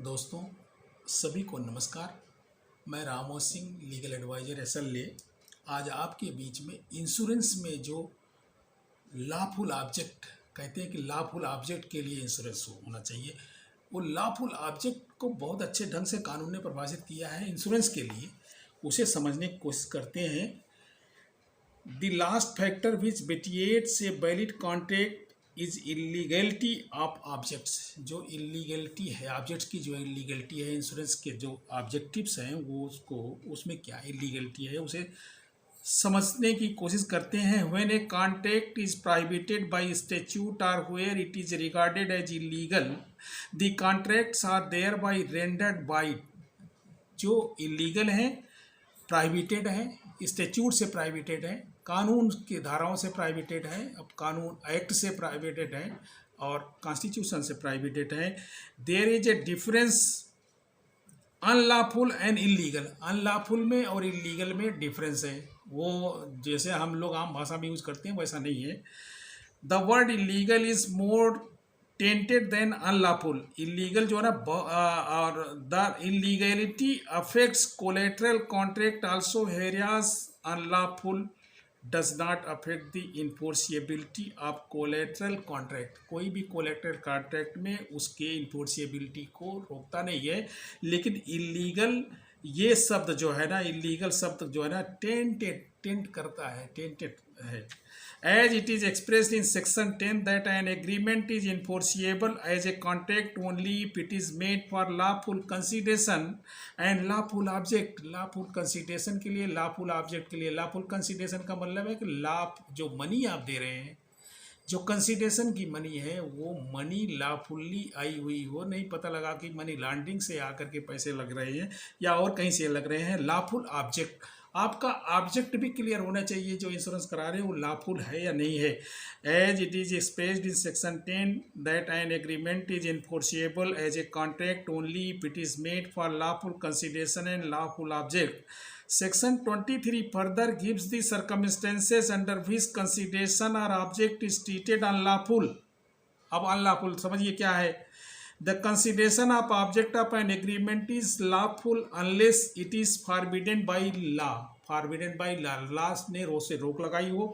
दोस्तों सभी को नमस्कार। मैं रामो सिंह लीगल एडवाइजर SLA आज आपके बीच में इंश्योरेंस में जो लॉफुल ऑब्जेक्ट कहते हैं कि लॉफुल ऑब्जेक्ट के लिए इंश्योरेंस होना चाहिए, वो लॉफुल ऑब्जेक्ट को बहुत अच्छे ढंग से कानून ने परिभाषित किया है इंश्योरेंस के लिए, उसे समझने की कोशिश करते हैं। The last factor which vitiates a valid contract is illegality of objects. जो इलीगलिटी है ऑब्जेक्ट्स की, जो इलीगलिटी है इंश्योरेंस के जो ऑब्जेक्टिव्स हैं वो उसमें क्या इलीगलिटी है उसे समझने की कोशिश करते हैं। When a contract is prohibited by statute और where it is regarded as illegal the contracts are thereby rendered void. जो इलीगल हैं, प्राइवेटेड है, स्टैट्यूट से प्राइवेटेड है, कानून की धाराओं से प्राइवेटेड है, अब कानून एक्ट से प्राइवेटेड है और कॉन्स्टिट्यूशन से प्राइवेटेड है। There is a difference unlawful and illegal. Unlawful में और इलीगल में डिफरेंस है, वो जैसे हम लोग आम भाषा में यूज़ करते हैं वैसा नहीं है। The word illegal is more tainted than unlawful. Illegal जो है ना, और the illegality affects collateral contract also whereas unlawful does not affect the enforceability of collateral contract. कोई भी कोलेटरल कॉन्ट्रैक्ट में उसके इन्फोर्सिएबिलिटी को रोकता नहीं है, लेकिन इलीगल ये शब्द जो है ना, इलीगल शब्द जो है ना, टेंट करता है, टेंटेड है। As it is expressed in section 10 that an agreement is enforceable as a contract only if it is made for lawful consideration and lawful object। lawful consideration के लिए, lawful object के लिए। lawful consideration का मतलब है कि लाभ जो मनी आप दे रहे हैं, जो कंसिडरेशन की मनी है वो मनी लॉफुली आई हुई हो, नहीं पता लगा कि मनी लॉन्ड्रिंग से आकर के पैसे लग रहे हैं या और कहीं से लग रहे हैं। लॉफुल ऑब्जेक्ट, आपका ऑब्जेक्ट भी क्लियर होना चाहिए, जो इंश्योरेंस करा रहे हैं वो लॉफुल है या नहीं है। As it is expressed in section 10 that an agreement is enforceable as a contract only if it is made for lawful consideration and lawful object. Section 23 further gives the circumstances under which consideration or object is treated unlawful। अब unlawful समझिए क्या है। The consideration of object of an agreement is lawful unless it is forbidden by law। forbidden by law, law ने से रोक लगाई हो।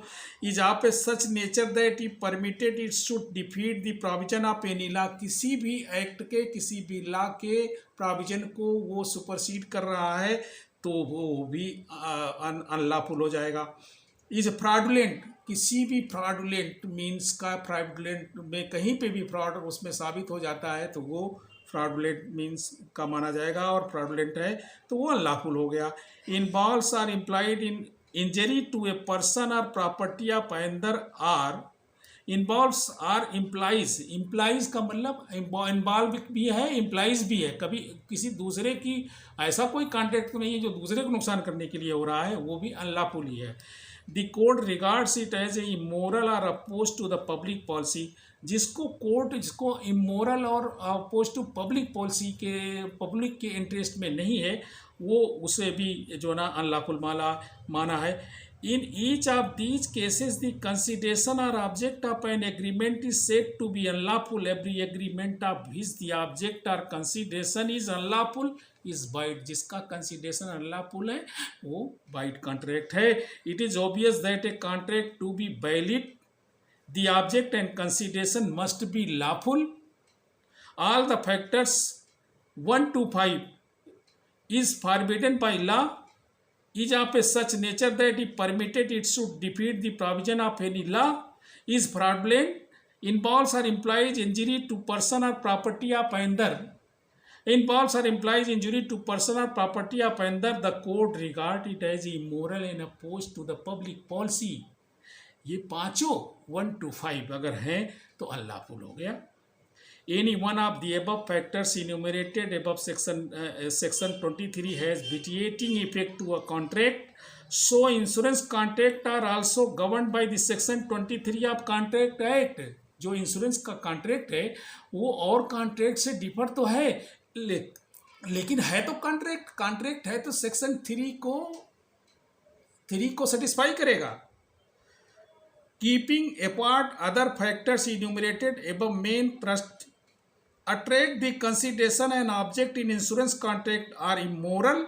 is of a such nature that if permitted it should defeat the provision of any law। किसी भी act के, किसी भी लॉ के प्रोविजन को वो सुपरसीड कर रहा है तो वो भी अनलॉफुल हो जाएगा। इज फ्रॉडुलेंट, किसी भी फ्रॉडुलेंट मीन्स का, फ्रॉडुलेंट में कहीं पे भी फ्रॉड उसमें साबित हो जाता है तो वो फ्रॉडुलेंट मीन्स का माना जाएगा और फ्रॉडुलेंट है तो वो अनलॉफुल हो गया। Involves or implied in injury to a person or property of another or. Involves or implies, implies का मतलब इन्वॉल्व भी है, इम्प्लाइज भी है। कभी किसी दूसरे की ऐसा कोई कॉन्ट्रैक्ट नहीं है जो दूसरे को नुकसान करने के लिए हो रहा है, वो भी अनलॉफुल ही है। The court regards it as a immoral और opposed to the public policy. जिसको कोर्ट, जिसको इमोरल और अपोज टू पब्लिक पॉलिसी के, पब्लिक के इंटरेस्ट में नहीं है, वो उसे भी जो ना अनलॉफुल माना है। In each of these cases, the consideration or object of an agreement is said to be unlawful। Every agreement of which the object or consideration is unlawful is void। जिसका consideration unlawful है वो void contract है। It is obvious that a contract to be valid, the object and consideration must be lawful। All the factors 1 to 5 is forbidden by law, is of a such nature that if permitted it should defeat the provision of any law, is fraudulent, involves or implies injury to person or property of another, involves or implies injury to person or property of another, the court regard it as immoral and opposed to the public policy। ये पांचों 1 to 5 अगर हैं तो unlawful हो गया। Any one of the above factors enumerated above section 23 has vitiating effect to a contract, so insurance contract are also governed by the section 23 of Contract Act। जो insurance का contract है वो और कॉन्ट्रैक्ट से differ तो है, लेकिन है तो कॉन्ट्रैक्ट है तो सेक्शन 3 को सेटिस्फाई करेगा। Keeping apart other factors enumerated above main attract the consideration and object in insurance contract are immoral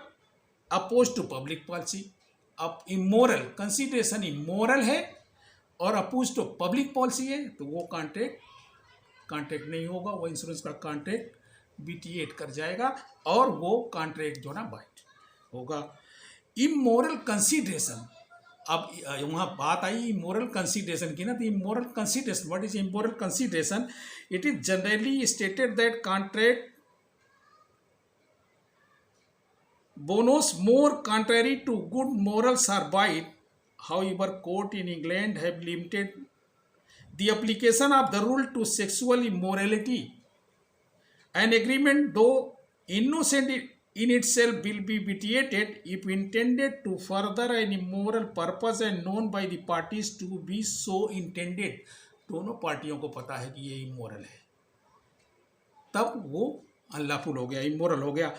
opposed to public policy. अब immoral consideration immoral है और अपोज टू पब्लिक पॉलिसी है, तो वो कॉन्ट्रैक्ट नहीं होगा, वो इंश्योरेंस का कॉन्ट्रैक्ट बीटीएट कर जाएगा और वो कॉन्ट्रैक्ट जो ना बाइट होगा। इमोरल कंसीडरेशन, अब वहाँ बात आई इमोरल कंसीडरेशन की ना, तो immoral consideration, what is immoral consideration? It is generally stated that contract bonus more contrary to good morals are void. However, court in England have limited the application of the rule to sexual immorality. An agreement, though innocent in itself, will be vitiated if intended to further an immoral purpose and known by the parties to be so intended. दोनों पार्टियों को पता है कि ये immoral है, तब वो अनलॉफुल हो गया, इमोरल हो गया।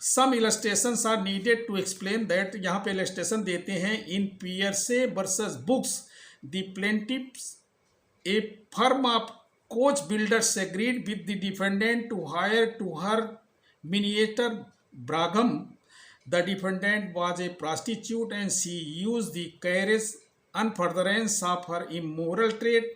Some illustrations are needed to explain that, यहाँ पे इलस्ट्रेशन देते हैं। In Pearce versus Brooks the plaintiffs a firm of coach builders agreed with the defendant to hire to her miniature brougham. The defendant was a prostitute and she used the carriage and furtherance of her immoral trade.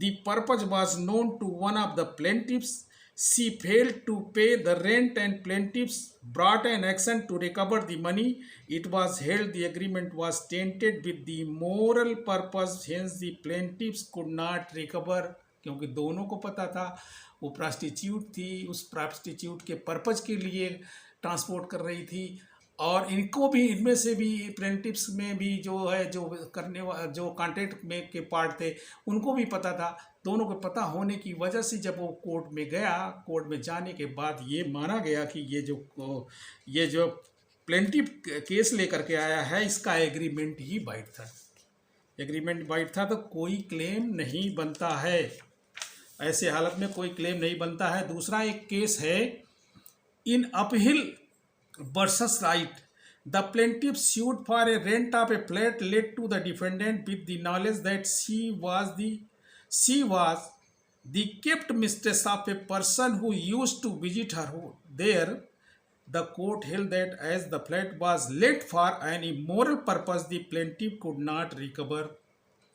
The purpose was known to one of the plaintiffs. She failed to pay the rent and plaintiffs brought an action to recover the money. It was held the agreement was tainted with the immoral purpose, hence the plaintiffs could not recover. क्योंकि दोनों को पता था वो prostitute थी, उस prostitute के purpose के लिए ट्रांसपोर्ट कर रही थी, और इनको भी, इनमें से भी प्लेंटिफ्स में भी जो है, जो करने जो कॉन्ट्रैक्ट में के पार्ट थे, उनको भी पता था। दोनों को पता होने की वजह से जब वो कोर्ट में गया, कोर्ट में जाने के बाद ये माना गया कि ये जो प्लेंटिफ केस लेकर के आया है, इसका एग्रीमेंट ही वाइड था, एग्रीमेंट वाइड था, तो कोई क्लेम नहीं बनता है। ऐसे हालत में कोई क्लेम नहीं बनता है। दूसरा एक केस है इन uphill versus right. The plaintiff sued for a rent of a flat let to the defendant with the knowledge that she was the kept mistress of a person who used to visit her there. The court held that as the flat was let for an immoral purpose, the plaintiff could not recover.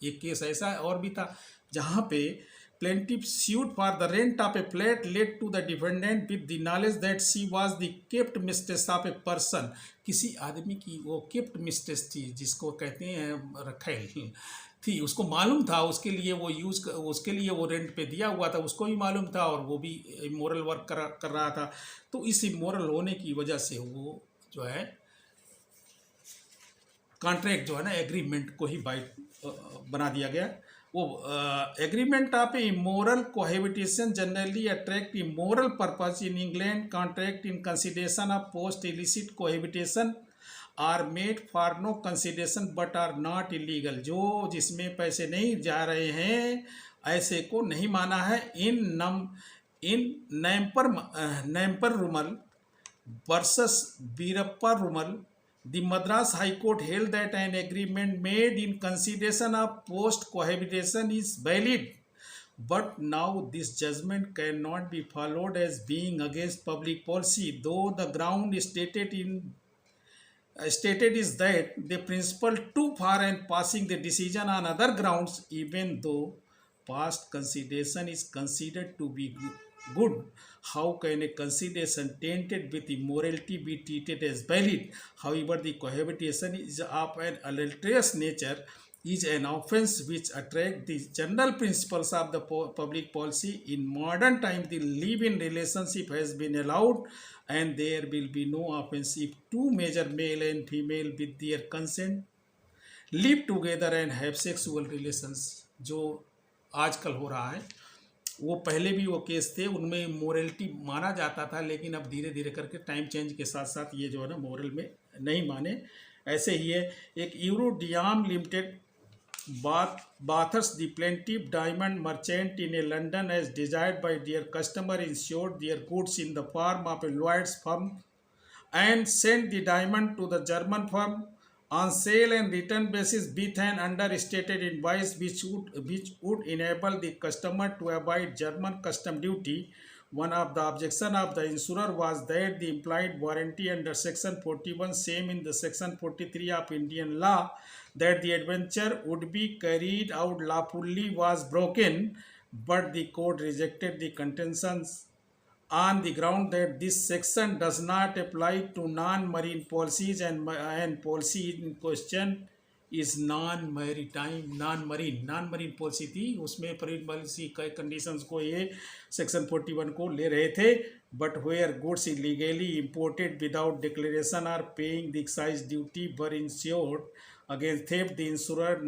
एक case ऐसा और भी था जहाँ पे plaintiff sued for the rent of a flat let to the defendant with the knowledge that she was the kept mistress of a person. किसी आदमी की वो kept mistress थी, जिसको कहते हैं रखेल थी, उसको मालूम था, उसके लिए वो रेंट पे दिया हुआ था, उसको भी मालूम था, और वो भी इमोरल वर्क कर रहा था। तो इस इमोरल होने की वजह से वो जो है कॉन्ट्रैक्ट जो है ना, एग्रीमेंट को ही वाइड बना दिया गया। वो agreement of immoral cohabitation generally attract immoral purpose. In England contract in consideration of post illicit cohabitation are made for no consideration but are not illegal. जो जिसमें पैसे नहीं जा रहे हैं, ऐसे को नहीं माना है। इन नैम्पर रुमल वर्सेस बीरप्पा रुमल, the Madras High Court held that an agreement made in consideration of post cohabitation is valid, but now this judgment cannot be followed as being against public policy, though the ground stated is that the principle too far and passing the decision on other grounds, even though past consideration is considered to be good. How can a consideration tainted with immorality be treated as valid? However, the cohabitation is of an adulterous nature, is an offense which attracts the general principles of the public policy. In modern times, the live-in relationship has been allowed, and there will be no offense if two major male and female with their consent live together and have sexual relations. जो आजकल हो रहा है, वो पहले भी वो case थे, उनमें मोरलिटी माना जाता था, लेकिन अब धीरे धीरे करके टाइम चेंज के साथ साथ ये जो है ना मोरल में नहीं माने। ऐसे ही है एक Eurodiam Limited Bathurst the plaintiff diamond merchant in a London as desired by their customer insured their goods in the form of a Lloyd's firm and sent the diamond to the German firm on sale and return basis with an understated invoice which would enable the customer to avoid German custom duty. One of the objection of the insurer was that the implied warranty under Section 41, same in the Section 43 of Indian law, that the adventure would be carried out lawfully was broken, but the court rejected the contentions on the ground that this section does not apply to non-marine policies and policy in question is non marine policy थी, उसमें marine policy के conditions को ये section 41 को ले रहे थे. But where goods illegally imported without declaration are paying the excise duty were insured against theft, the insurer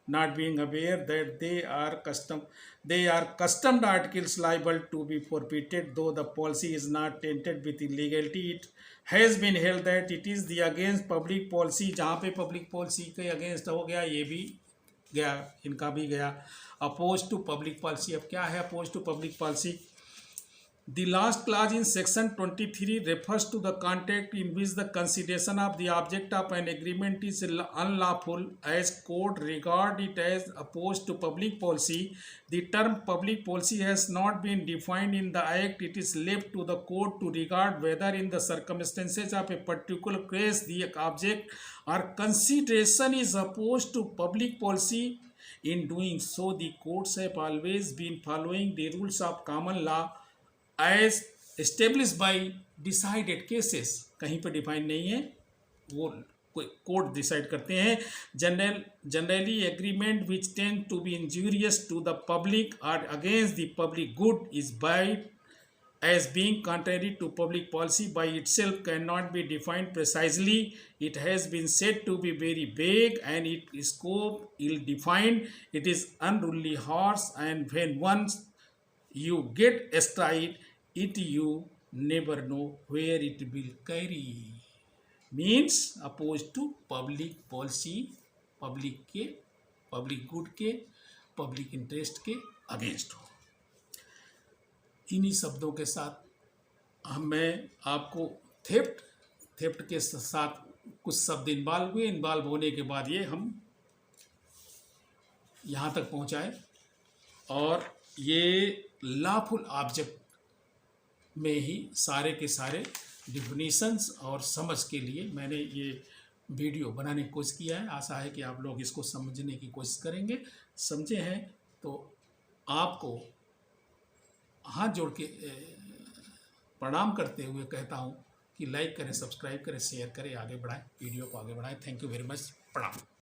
not being aware that they are customed articles liable to be forfeited, though the policy is not tainted with illegality. It has been held that it is the against public policy, जहाँ पे public policy के against हो गया, ये भी गया, इनका भी गया. Opposed to public policy, अब क्या है opposed to public policy? The last clause in section 23 refers to the context in which the consideration of the object of an agreement is unlawful, as court regard it as opposed to public policy. The term public policy has not been defined in the act. It is left to the court to regard whether in the circumstances of a particular case the object or consideration is opposed to public policy. In doing so, the courts have always been following the rules of common law as establish by decided cases. कहीं पर define नहीं है, वो court decide करते हैं. Generally agreement which tend to be injurious to the public or against the public good is void as being contrary to public policy by itself cannot be defined precisely. It has been said to be very vague and its scope ill-defined. It is unruly horse, and when once you get astride it, you never know where it will carry. Means opposed to public policy, public good के, public interest के against हो. इन्हीं शब्दों के साथ मैं आपको theft के साथ कुछ शब्द इन्वॉल्व होने के बाद ये हम यहाँ तक पहुँचाए, और ये लॉफुल ऑब्जेक्ट में ही सारे के सारे डिफिनीशंस और समझ के लिए मैंने ये वीडियो बनाने की कोशिश किया है. आशा है कि आप लोग इसको समझने की कोशिश करेंगे. समझे हैं तो आपको हाथ जोड़ के प्रणाम करते हुए कहता हूँ कि लाइक करें, सब्सक्राइब करें, शेयर करें, आगे बढ़ाएं, वीडियो को आगे बढ़ाएं. Thank you very much. प्रणाम.